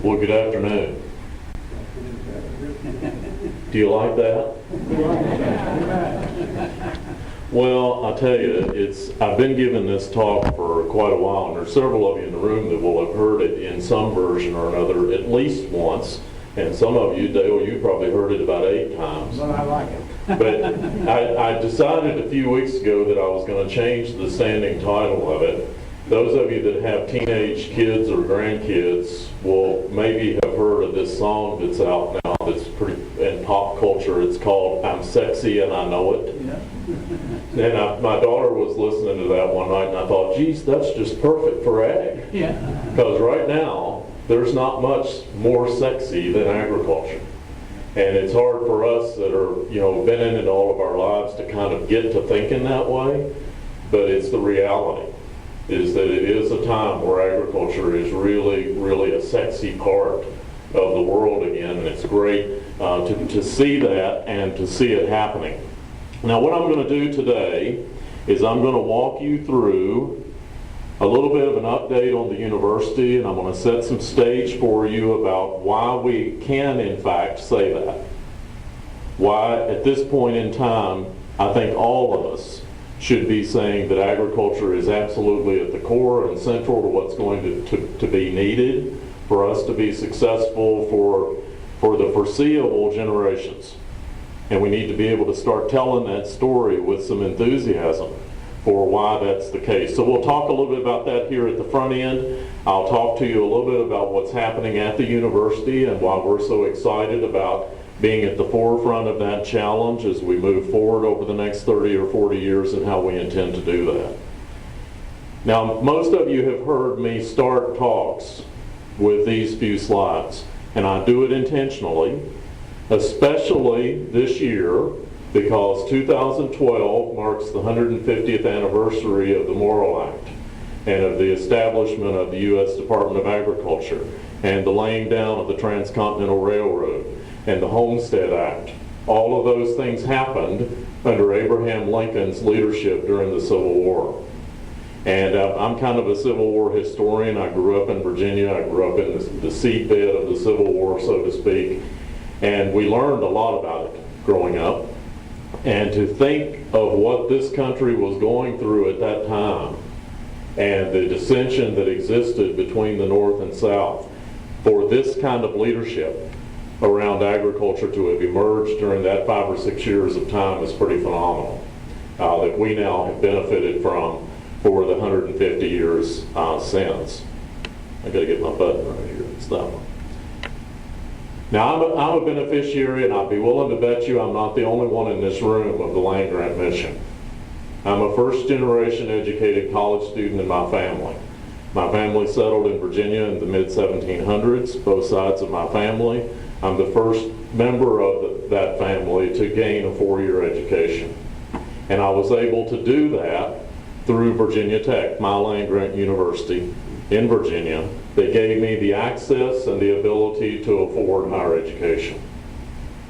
Well, good afternoon. Do you like that? Well, I tell you, I've been giving this talk for quite a while, and there's several of you in the room that will have heard it in some version or another at least once, and some of you, Dale, you probably heard it about 8 times. Well, I like it. But I decided a few weeks ago that I was going to change the standing title of it. Those of you that have teenage kids or grandkids will maybe have heard of this song that's out now that's pretty in pop culture. It's called "I'm Sexy and I Know It." Yeah. And my daughter was listening to that one night, and I thought, geez, that's just perfect for ag. Yeah. Because right now, there's not much more sexy than agriculture. And it's hard for us that are, been in it all of our lives to kind of get to thinking that way, but it's the reality, is that it is a time where agriculture is really, really a sexy part of the world again, and it's great to see that and to see it happening. Now, what I'm going to do today is I'm going to walk you through a little bit of an update on the university, and I'm going to set some stage for you about why we can, in fact, say that. Why, at this point in time, I think all of us should be saying that agriculture is absolutely at the core and central to what's going to be needed for us to be successful for the foreseeable generations. And we need to be able to start telling that story with some enthusiasm for why that's the case. So we'll talk a little bit about that here at the front end. I'll talk to you a little bit about what's happening at the university and why we're so excited about being at the forefront of that challenge as we move forward over the next 30 or 40 years and how we intend to do that. Now, most of you have heard me start talks with these few slides, and I do it intentionally, especially this year, because 2012 marks the 150th anniversary of the Morrill Act and of the establishment of the U.S. Department of Agriculture and the laying down of the Transcontinental Railroad and the Homestead Act. All of those things happened under Abraham Lincoln's leadership during the Civil War. And I'm kind of a Civil War historian. I grew up in Virginia. I grew up in the seedbed of the Civil War, so to speak. And we learned a lot about it growing up. And to think of what this country was going through at that time and the dissension that existed between the North and South, for this kind of leadership around agriculture to have emerged during that 5 or 6 years of time is pretty phenomenal, that we now have benefited from for the 150 years since. I gotta get my button right here. It's that one. Now, I'm a beneficiary, and I'd be willing to bet you I'm not the only one in this room of the land-grant mission. I'm a first-generation educated college student in my family. My family settled in Virginia in the mid-1700s, both sides of my family. I'm the first member of that family to gain a 4-year education. And I was able to do that through Virginia Tech, my land-grant university in Virginia, that gave me the access and the ability to afford higher education.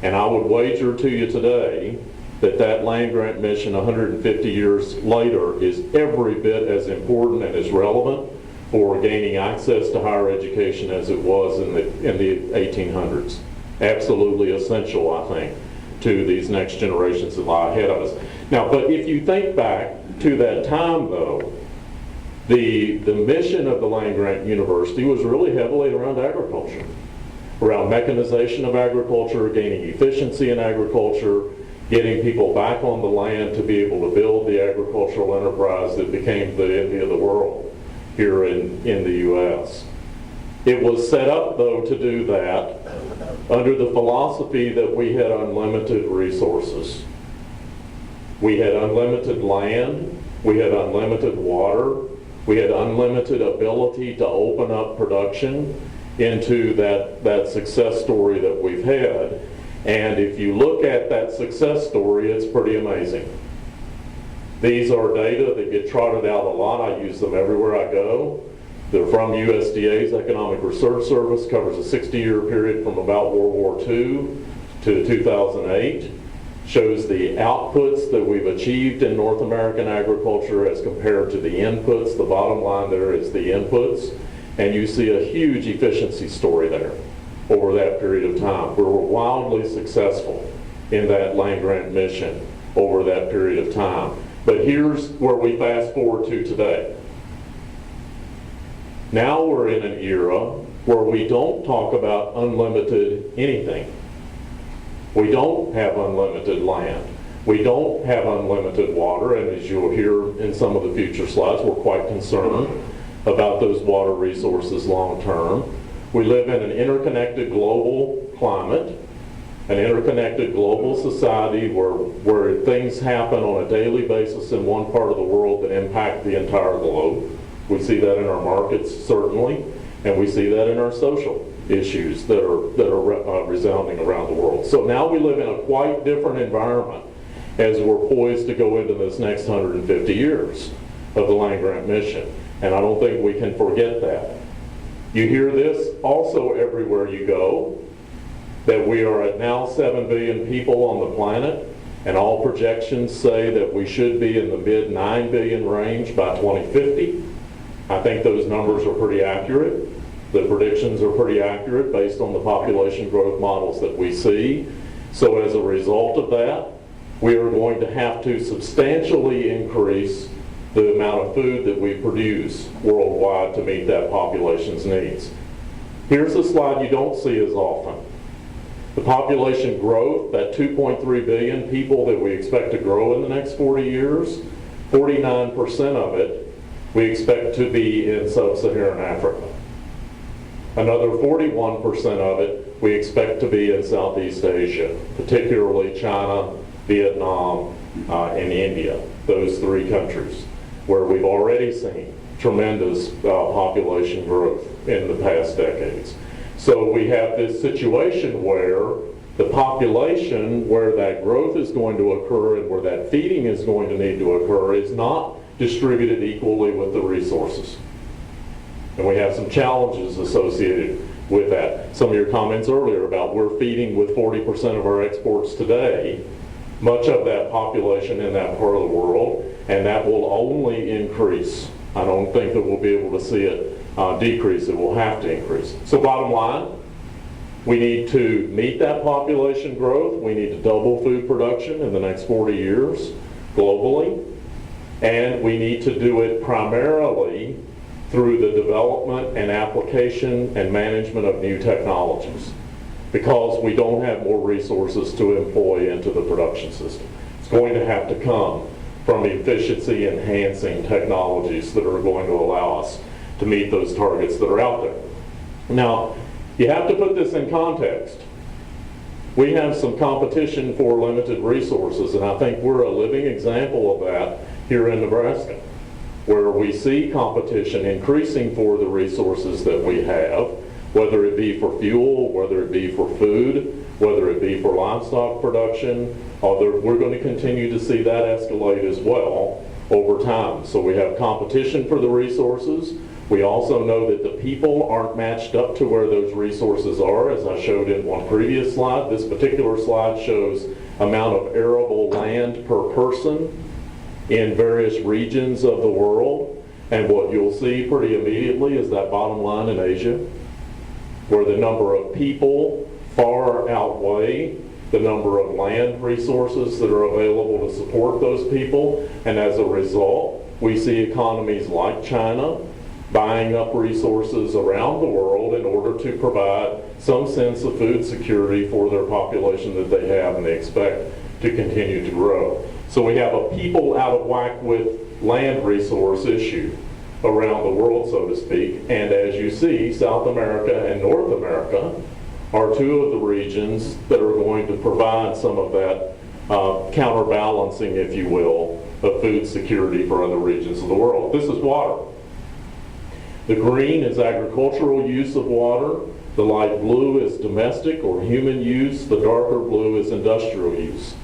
And I would wager to you today that land-grant mission 150 years later is every bit as important and as relevant for gaining access to higher education as it was in the 1800s. Absolutely essential, I think, to these next generations that lie ahead of us. Now, but if you think back to that time, though, the mission of the land-grant university was really heavily around agriculture, around mechanization of agriculture, gaining efficiency in agriculture, getting people back on the land to be able to build the agricultural enterprise that became the envy of the world here in the U.S. It was set up, though, to do that under the philosophy that we had unlimited resources. We had unlimited land, we had unlimited water, we had unlimited ability to open up production into that success story that we've had. And if you look at that success story, it's pretty amazing. These are data that get trotted out a lot. I use them everywhere I go. They're from USDA's Economic Research Service, covers a 60-year period from about World War II to 2008. Shows the outputs that we've achieved in North American agriculture as compared to the inputs. The bottom line there is the inputs. And you see a huge efficiency story there over that period of time. We were wildly successful in that land grant mission over that period of time. But here's where we fast forward to today. Now we're in an era where we don't talk about unlimited anything. We don't have unlimited land. We don't have unlimited water, and as you'll hear in some of the future slides, we're quite concerned about those water resources long term. We live in an interconnected global climate, an interconnected global society where things happen on a daily basis in one part of the world that impact the entire globe. We see that in our markets, certainly, and we see that in our social issues that are resounding around the world. So now we live in a quite different environment as we're poised to go into this next 150 years of the land grant mission. And I don't think we can forget that. You hear this also everywhere you go, that we are at now 7 billion people on the planet, and all projections say that we should be in the mid 9 billion range by 2050. I think those numbers are pretty accurate. The predictions are pretty accurate based on the population growth models that we see. So as a result of that, we are going to have to substantially increase the amount of food that we produce worldwide to meet that population's needs. Here's a slide you don't see as often. The population growth, that 2.3 billion people that we expect to grow in the next 40 years, 49% of it we expect to be in sub-Saharan Africa. Another 41% of it we expect to be in Southeast Asia, particularly China, Vietnam, and India, those three countries, where we've already seen tremendous population growth in the past decades. So we have this situation where the population, where that growth is going to occur and where that feeding is going to need to occur, is not distributed equally with the resources. And we have some challenges associated with that. Some of your comments earlier about we're feeding with 40% of our exports today, much of that population in that part of the world, and that will only increase. I don't think that we'll be able to see it decrease. It will have to increase. So bottom line, we need to meet that population growth. We need to double food production in the next 40 years globally. And we need to do it primarily through the development and application and management of new technologies, because we don't have more resources to employ into the production system. It's going to have to come from efficiency enhancing technologies that are going to allow us to meet those targets that are out there. Now, you have to put this in context. We have some competition for limited resources, and I think we're a living example of that here in Nebraska, where we see competition increasing for the resources that we have, whether it be for fuel, whether it be for food, whether it be for livestock production. We're going to continue to see that escalate as well over time. So we have competition for the resources. We also know that the people aren't matched up to where those resources are, as I showed in one previous slide. This particular slide shows amount of arable land per person in various regions of the world. And what you'll see pretty immediately is that bottom line in Asia, where the number of people far outweigh the number of land resources that are available to support those people. And as a result, we see economies like China buying up resources around the world in order to provide some sense of food security for their population that they have and they expect to continue to grow. So we have a people out of whack with land resource issue around the world, so to speak. And as you see, South America and North America are two of the regions that are going to provide some of that counterbalancing, if you will, of food security for other regions of the world. This is water. The green is agricultural use of water. The light blue is domestic or human use. The darker blue is industrial use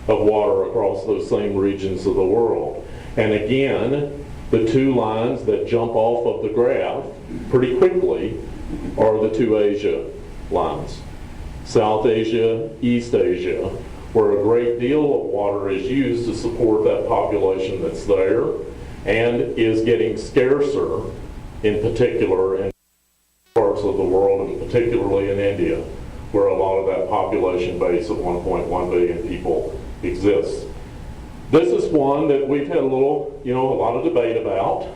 of water across those same regions of the world. And again, the two lines that jump off of the graph pretty quickly are the two Asia lines. South Asia, East Asia, where a great deal of water is used to support that population that's there and is getting scarcer, in particular in parts of the world, and particularly in India, where a lot of that population base of 1.1 billion people exists. This is one that we've had a lot of debate about,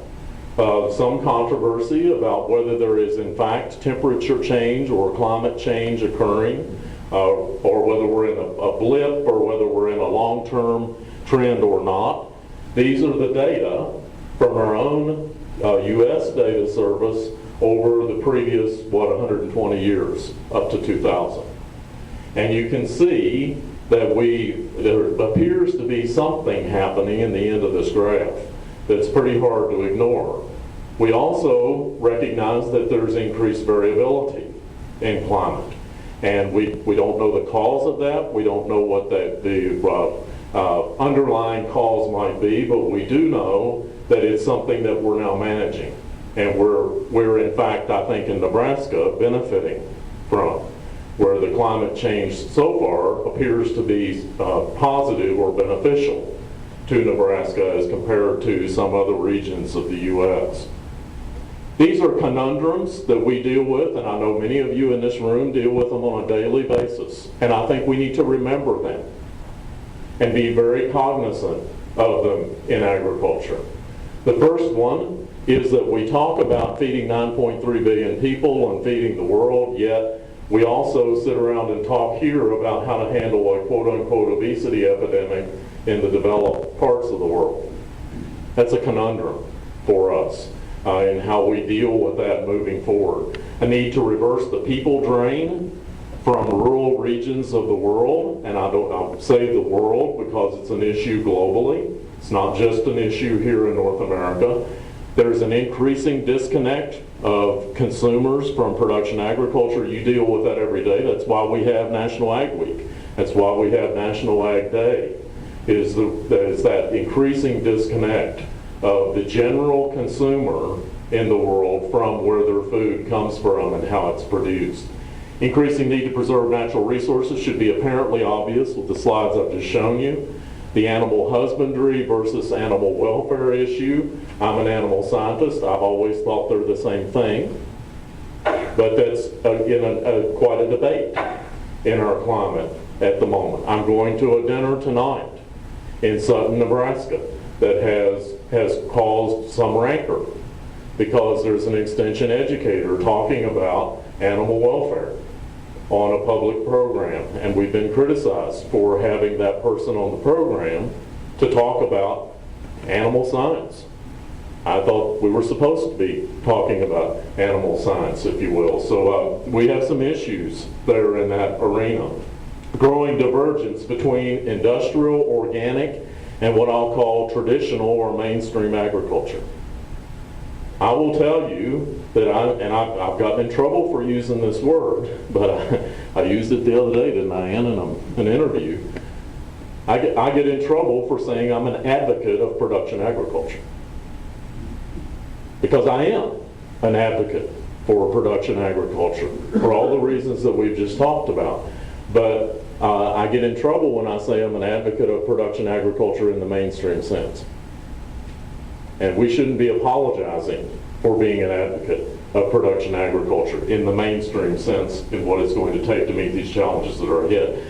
some controversy about whether there is in fact temperature change or climate change occurring, or whether we're in a blip or whether we're in a long-term trend or not. These are the data from our own U.S. data service over the previous, 120 years, up to 2000. And you can see that there appears to be something happening in the end of this graph that's pretty hard to ignore. We also recognize that there's increased variability in climate. And we don't know the cause of that. We don't know what the underlying cause might be, but we do know that it's something that we're now managing. And we're in fact, I think, in Nebraska benefiting from, where the climate change so far appears to be positive or beneficial to Nebraska as compared to some other regions of the U.S. These are conundrums that we deal with, and I know many of you in this room deal with them on a daily basis. And I think we need to remember them and be very cognizant of them in agriculture. The first one is that we talk about feeding 9.3 billion people and feeding the world, yet we also sit around and talk here about how to handle a quote-unquote obesity epidemic in the developed parts of the world. That's a conundrum for us in how we deal with that moving forward. A need to reverse the people drain from rural regions of the world, and I'll say the world because it's an issue globally. It's not just an issue here in North America. There's an increasing disconnect of consumers from production agriculture. You deal with that every day. That's why we have National Ag Week. That's why we have National Ag Day, is that increasing disconnect of the general consumer in the world from where their food comes from and how it's produced. Increasing need to preserve natural resources should be apparently obvious with the slides I've just shown you. The animal husbandry versus animal welfare issue. I'm an animal scientist. I've always thought they're the same thing. But that's quite a debate in our climate at the moment. I'm going to a dinner tonight in Sutton, Nebraska that has caused some rancor because there's an extension educator talking about animal welfare on a public program, and we've been criticized for having that person on the program to talk about animal science. I thought we were supposed to be talking about animal science, if you will. So we have some issues there in that arena. Growing divergence between industrial, organic, and what I'll call traditional or mainstream agriculture. I will tell you that I've gotten in trouble for using this word, but I used it the other day, didn't I, in an interview. I get in trouble for saying I'm an advocate of production agriculture. Because I am an advocate for production agriculture, for all the reasons that we've just talked about. But I get in trouble when I say I'm an advocate of production agriculture in the mainstream sense. And we shouldn't be apologizing for being an advocate of production agriculture in the mainstream sense in what it's going to take to meet these challenges that are ahead.